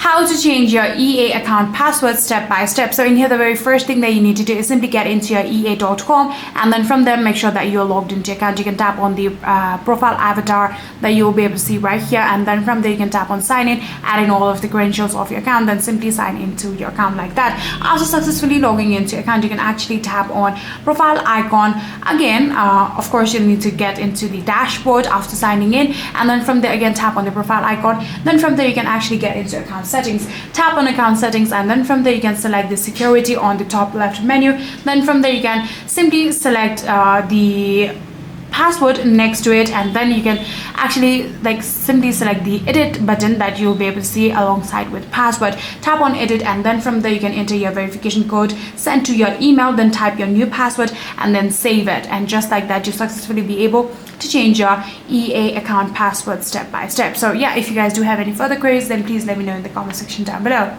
how to change your EA account password step by step. So in here, the very first thing that you need to do is simply get into your ea.com, and then from there make sure that you're logged into your account. You can tap on the profile avatar that you will be able to see right here, and then from there you can tap on sign in, add in all of the credentials of your account, then simply sign into your account like that. After successfully logging into your account, you can actually tap on profile icon again. Of course, you'll need to get into the dashboard after signing in, and then from there again tap on the profile icon. Then from there you can actually get into account settings. Tap on account settings, and then from there you can select the security on the top left menu. Then from there you can simply select the password next to it, and then you can actually simply select the edit button that you'll be able to see alongside with password. Tap on edit, and then from there you can enter your verification code sent to your email, then type your new password and then save it, and just like that you successfully be able to change your EA account password step by step. So yeah, if you guys do have any further queries, then please let me know in the comment section down below.